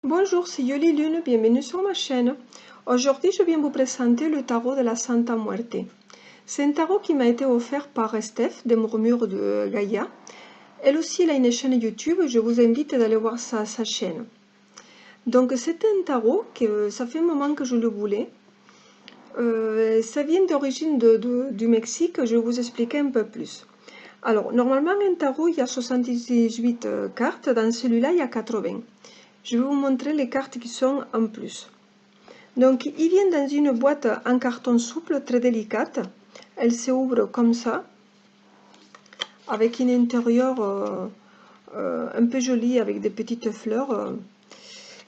Bonjour, c'est Yoli Lune, bienvenue sur ma chaîne. Aujourd'hui, je viens vous présenter le tarot de la Santa Muerte. C'est un tarot qui m'a été offert par Steph, des Murmures de Gaïa. Elle aussi, elle a une chaîne YouTube, je vous invite d'aller voir sa chaîne. Donc, c'est un tarot que ça fait un moment que je le voulais. Ça vient d'origine du Mexique, je vais vous expliquer un peu plus. Alors, normalement, un tarot, il y a 78 cartes, dans celui-là, il y a 80. Je vais vous montrer les cartes qui sont en plus. Donc, il vient dans une boîte en carton souple, très délicate. Elle s'ouvre comme ça, avec un intérieur un peu joli, avec des petites fleurs.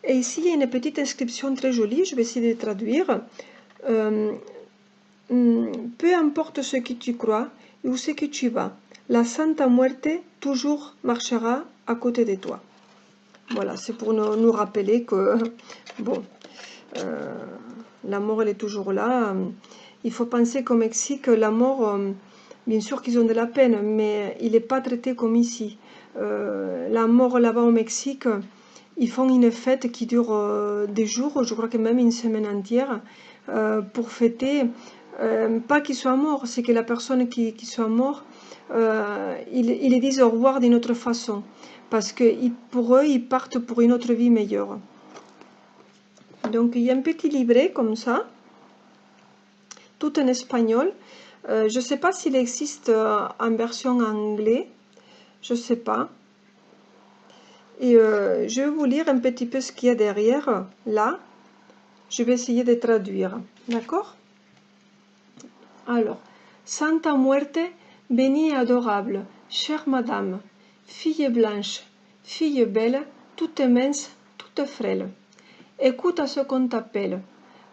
Et ici, il y a une petite inscription très jolie, je vais essayer de traduire. Peu importe ce que tu crois et où c'est que tu vas, la Santa Muerte toujours marchera à côté de toi. Voilà, c'est pour nous rappeler que, bon, la mort, elle est toujours là. Il faut penser qu'au Mexique, la mort, bien sûr qu'ils ont de la peine, mais il n'est pas traité comme ici. La mort là-bas au Mexique, ils font une fête qui dure des jours, je crois que même une semaine entière, pour fêter, pas qu'il soit mort, c'est que la personne qui soit mort, ils disent au revoir d'une autre façon. Parce que pour eux, ils partent pour une autre vie meilleure. Donc, il y a un petit livret comme ça, tout en espagnol. Je ne sais pas s'il existe en version anglais, je ne sais pas. Et je vais vous lire un petit peu ce qu'il y a derrière, là. Je vais essayer de traduire, d'accord? Alors, Santa Muerte, bénie et adorable, chère madame, fille blanche, fille belle, toute mince, toute frêle. Écoute à ce qu'on t'appelle,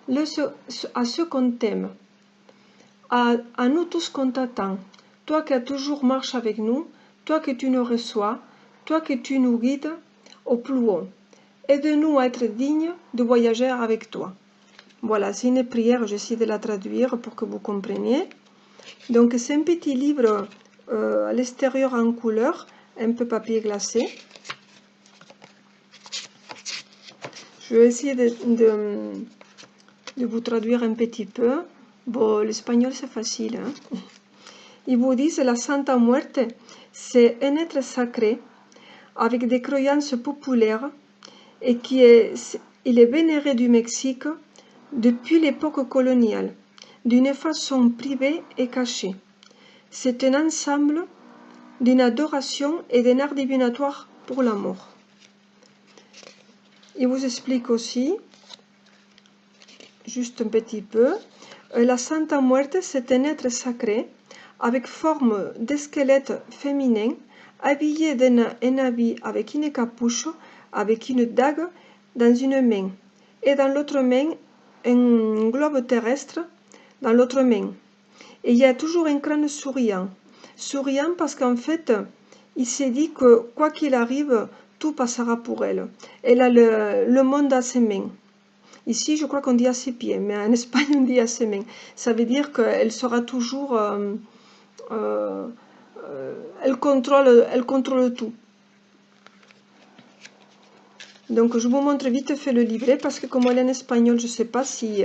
à ce qu'on t'aime, à nous tous qu'on t'attend, toi qui as toujours marché avec nous, toi que tu nous reçois, toi que tu nous guides au plus haut. Aide-nous à être dignes de voyager avec toi. Voilà, c'est une prière, j'essaie de la traduire pour que vous compreniez. Donc c'est un petit livre à l'extérieur en couleur, un peu papier glacé. Je vais essayer de vous traduire un petit peu. Bon, l'espagnol c'est facile. Hein? Ils vous disent la Santa Muerte, c'est un être sacré avec des croyances populaires et il est vénéré du Mexique depuis l'époque coloniale, d'une façon privée et cachée. C'est un ensemble d'une adoration et d'un art divinatoire pour la mort. Il vous explique aussi, juste un petit peu, la Santa Muerte, c'est un être sacré avec forme de squelette féminin, habillé d'un habit avec une capuche, avec une dague dans une main, et dans l'autre main, un globe terrestre dans l'autre main. Et il y a toujours un crâne souriant. Souriant parce qu'en fait, il s'est dit que quoi qu'il arrive, tout passera pour elle. Elle a le monde à ses mains. Ici, je crois qu'on dit à ses pieds, mais en Espagne, on dit à ses mains. Ça veut dire qu'elle sera toujours... elle contrôle tout. Donc, je vous montre vite fait le livret, parce que comme elle est en espagnol, je ne sais pas si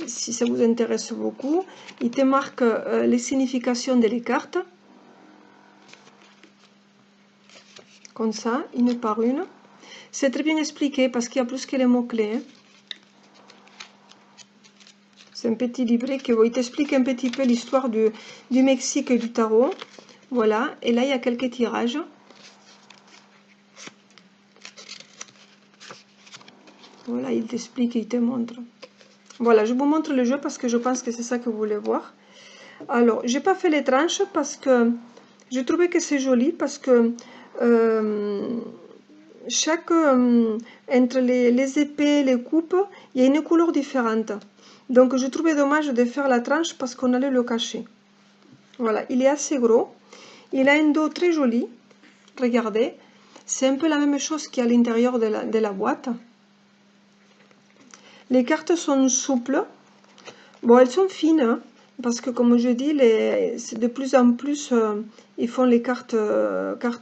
ça vous intéresse beaucoup. Il te marque les significations des cartes. Comme ça, une par une. C'est très bien expliqué parce qu'il y a plus que les mots-clés. Hein. C'est un petit livret qui t'explique un petit peu l'histoire du Mexique et du tarot. Voilà, et là il y a quelques tirages. Voilà, il t'explique et il te montre. Voilà, je vous montre le jeu parce que je pense que c'est ça que vous voulez voir. Alors, j'ai pas fait les tranches parce que je trouvais que c'est joli parce que entre les épées, les coupes, il y a une couleur différente. Donc je trouvais dommage de faire la tranche parce qu'on allait le cacher. Voilà, il est assez gros. Il a un dos très joli. Regardez, c'est un peu la même chose qu'il y a à l'intérieur de la boîte. Les cartes sont souples. Bon, elles sont fines. Hein. parce que comme je dis, de plus en plus, ils font les cartes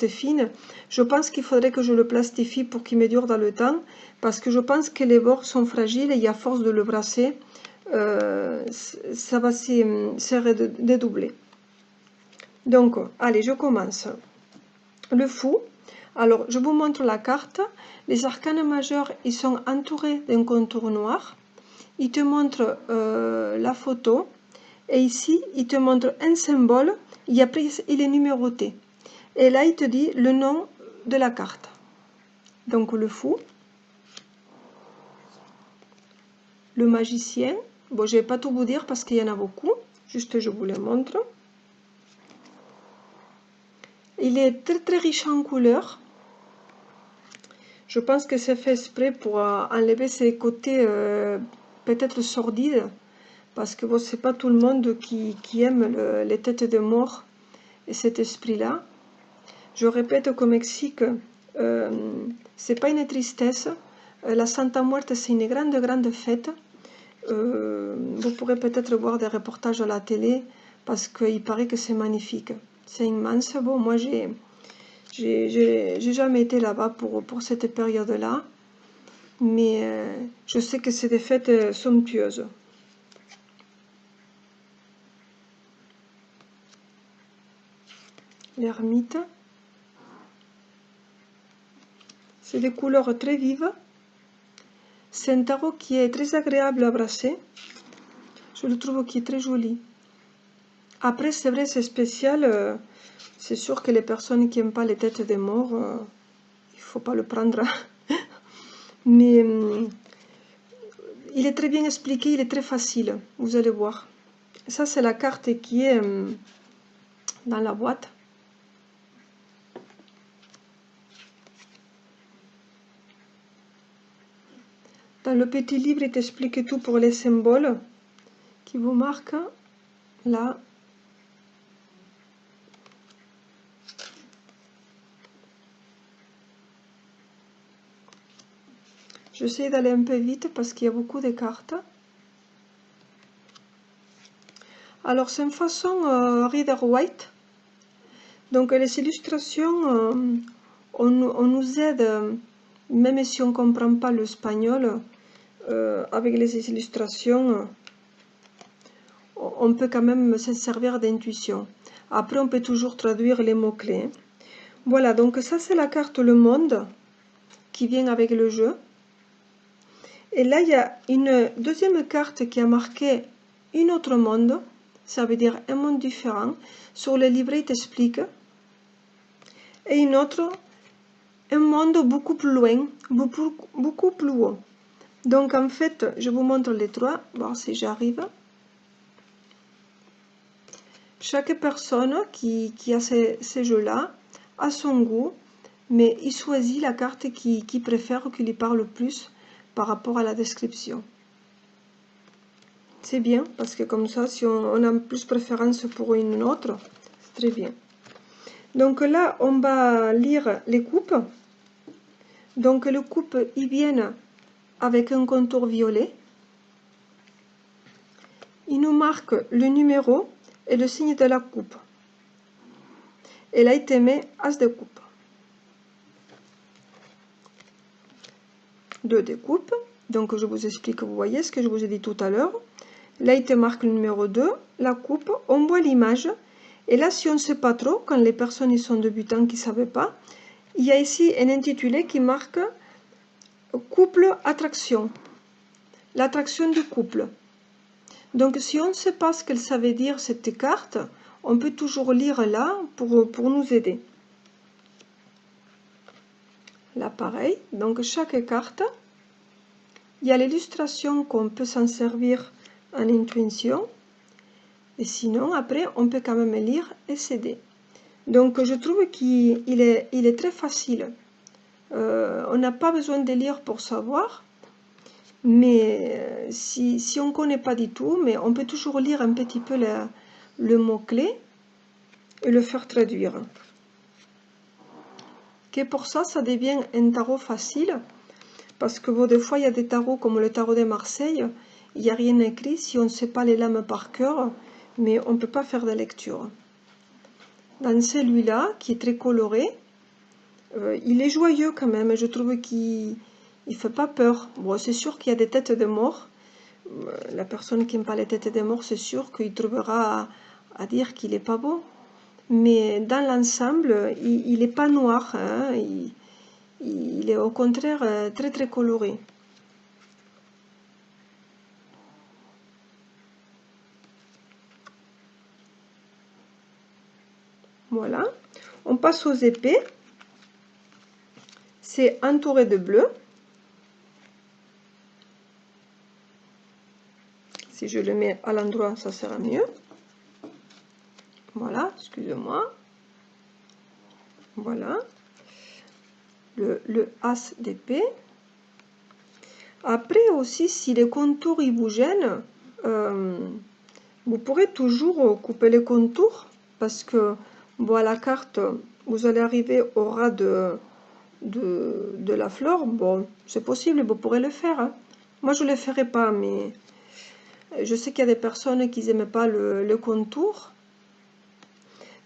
fines. Je pense qu'il faudrait que je le plastifie pour qu'il me dure dans le temps, parce que je pense que les bords sont fragiles et à force de le brasser, ça va se dédoubler. Donc, allez, je commence. Le fou. Alors, je vous montre la carte. Les arcanes majeurs, ils sont entourés d'un contour noir. Il te montre la photo. Et ici, il te montre un symbole. Et après, il est numéroté. Et là, il te dit le nom de la carte. Donc, le fou. Le magicien. Bon, je ne vais pas tout vous dire parce qu'il y en a beaucoup. Juste, je vous le montre. Il est très très riche en couleurs. Je pense que c'est fait exprès pour enlever ses côtés peut-être sordides. Parce que bon, c'est pas tout le monde qui aime les têtes de mort et cet esprit-là. Je répète qu'au Mexique, c'est pas une tristesse. La Santa Muerte, c'est une grande fête. Vous pourrez peut-être voir des reportages à la télé parce qu'il paraît que c'est magnifique. C'est immense. Bon, moi, j'ai jamais été là-bas pour cette période-là, mais je sais que c'est des fêtes somptueuses. L'ermite. C'est des couleurs très vives. C'est un tarot qui est très agréable à brasser. Je le trouve qui est très joli. Après, c'est vrai, c'est spécial. C'est sûr que les personnes qui n'aiment pas les têtes des morts, il ne faut pas le prendre. Mais il est très bien expliqué, il est très facile. Vous allez voir. Ça, c'est la carte qui est dans la boîte. Dans le petit livre, il t'explique tout pour les symboles qui vous marquent là. J'essaie d'aller un peu vite parce qu'il y a beaucoup de cartes. Alors, c'est une façon Rider-Waite. Donc, les illustrations, on nous aide, même si on ne comprend pas l'espagnol, avec les illustrations, on peut quand même se servir d'intuition. Après, on peut toujours traduire les mots-clés. Voilà, donc ça, c'est la carte Le Monde qui vient avec le jeu. Et là, il y a une deuxième carte qui a marqué un autre monde, ça veut dire un monde différent. Sur le livret, il t'explique. Et une autre, un monde beaucoup plus loin, beaucoup plus haut. Donc en fait, je vous montre les trois, voir si j'arrive. Chaque personne qui a ces jeux-là a son goût, mais il choisit la carte qui préfère ou qui lui parle le plus par rapport à la description. C'est bien, parce que comme ça, si on a plus préférence pour une autre, c'est très bien. Donc là, on va lire les coupes. Donc les coupes, ils viennent avec un contour violet. Il nous marque le numéro et le signe de la coupe. Et là, il te met As de coupe. 2 de coupe. Donc je vous explique, vous voyez ce que je vous ai dit tout à l'heure. Là, il te marque le numéro 2, la coupe, on voit l'image. Et là, si on ne sait pas trop, quand les personnes ils sont débutants qui ne savent pas, il y a ici un intitulé qui marque couple attraction. L'attraction du couple. Donc, si on ne sait pas ce qu'elle savait dire cette carte, on peut toujours lire là pour nous aider. Là, pareil. Donc, chaque carte, il y a l'illustration qu'on peut s'en servir en intuition. Et sinon, après, on peut quand même lire et s'aider. Donc, je trouve qu'il est très facile. On n'a pas besoin de lire pour savoir. Mais si on ne connaît pas du tout, mais on peut toujours lire un petit peu le mot-clé et le faire traduire. Et pour ça, ça devient un tarot facile. Parce que bon, des fois, il y a des tarots comme le tarot de Marseille. Il n'y a rien écrit. Si on ne sait pas les lames par cœur, mais on ne peut pas faire de lecture. Dans celui-là, qui est très coloré, il est joyeux quand même, je trouve qu'il ne fait pas peur. Bon, c'est sûr qu'il y a des têtes de mort. La personne qui n'aime pas les têtes de mort, c'est sûr qu'il trouvera à dire qu'il n'est pas beau. Mais dans l'ensemble, il n'est pas noir, hein, il est au contraire très très coloré. Voilà, on passe aux épées. C'est entouré de bleu. Si je le mets à l'endroit, ça sera mieux. Voilà, excusez-moi. Voilà. Le as d'épée. Après aussi, si les contours ils vous gênent, vous pourrez toujours couper les contours parce que bon, à la carte, vous allez arriver au ras de la fleur. Bon, c'est possible, vous pourrez le faire. Hein. Moi, je ne le ferai pas, mais je sais qu'il y a des personnes qui n'aiment pas le contour.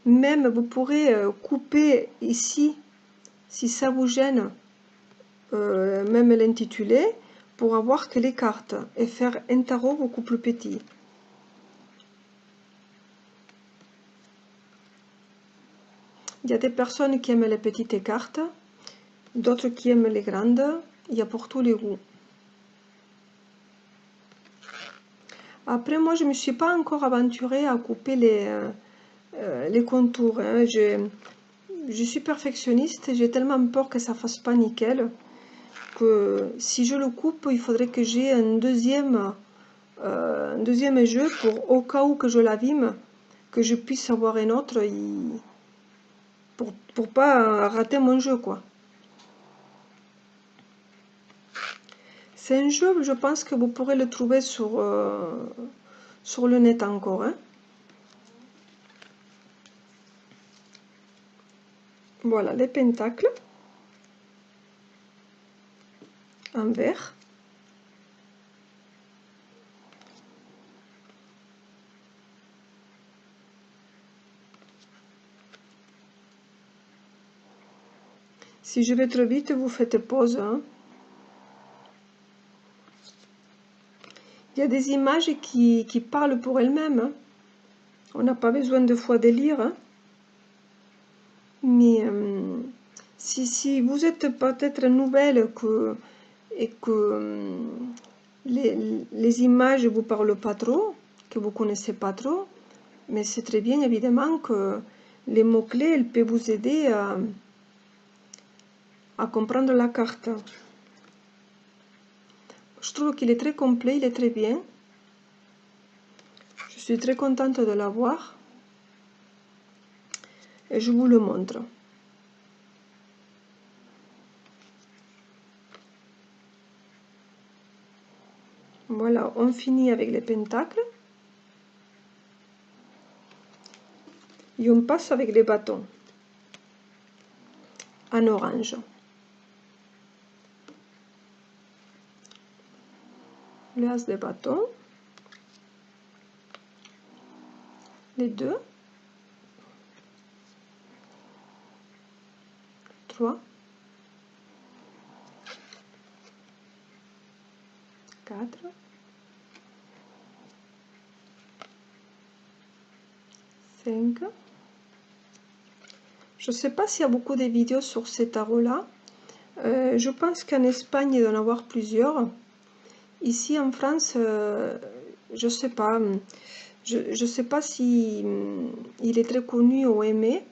Même, vous pourrez couper ici, si ça vous gêne, même l'intitulé, pour avoir que les cartes et faire un tarot beaucoup plus petit. Il y a des personnes qui aiment les petites cartes, d'autres qui aiment les grandes. Il y a pour tous les goûts. Après, moi, je ne me suis pas encore aventurée à couper les contours. Hein. Je suis perfectionniste, j'ai tellement peur que ça ne fasse pas nickel que si je le coupe, il faudrait que j'ai un deuxième jeu pour, au cas où que je l'abîme, que je puisse avoir un autre pour pas rater mon jeu, quoi. C'est un jeu, je pense que vous pourrez le trouver sur le net encore. Hein. Voilà, les pentacles en vert. Si je vais trop vite, vous faites pause. Hein. Il y a des images qui parlent pour elles-mêmes. Hein. On n'a pas besoin de fois de lire. Hein. Mais si vous êtes peut-être nouvelle et que les images ne vous parlent pas trop, que vous ne connaissez pas trop, mais c'est très bien évidemment que les mots-clés elles peuvent vous aider à comprendre la carte. Je trouve qu'il est très complet, il est très bien. Je suis très contente de l'avoir. Et je vous le montre. Voilà, on finit avec les pentacles. Et on passe avec les bâtons. En orange. Le as de bâton. Les deux. 3. 4. 5. Je ne sais pas s'il y a beaucoup de vidéos sur ces tarots-là. Je pense qu'en Espagne, il doit y en avoir plusieurs. Ici, en France, je ne sais pas. Je sais pas si il est très connu ou aimé.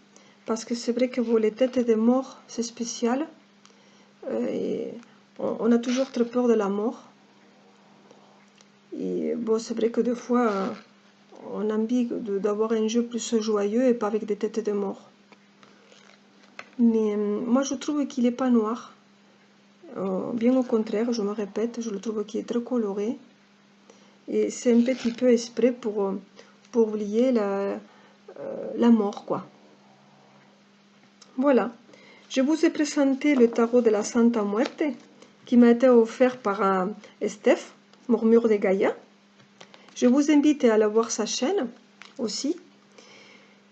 Parce que c'est vrai que bon, les têtes de mort, c'est spécial. Et on a toujours très peur de la mort. Et bon, c'est vrai que des fois, on a envie d'avoir un jeu plus joyeux et pas avec des têtes de mort. Mais moi, je trouve qu'il n'est pas noir. Bien au contraire, je me répète, je le trouve qu'il est très coloré. Et c'est un petit peu exprès pour oublier la mort, quoi. Voilà. Je vous ai présenté le tarot de la Santa Muerte qui m'a été offert par Steph, Murmure de Gaïa. Je vous invite à aller voir sa chaîne. aussi.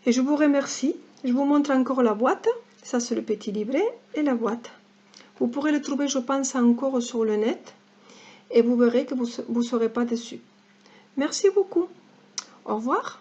Et je vous remercie. Je vous montre encore la boîte. Ça, c'est le petit livret et la boîte. Vous pourrez le trouver, je pense, encore sur le net. Et vous verrez que vous ne serez pas déçus. Merci beaucoup. Au revoir.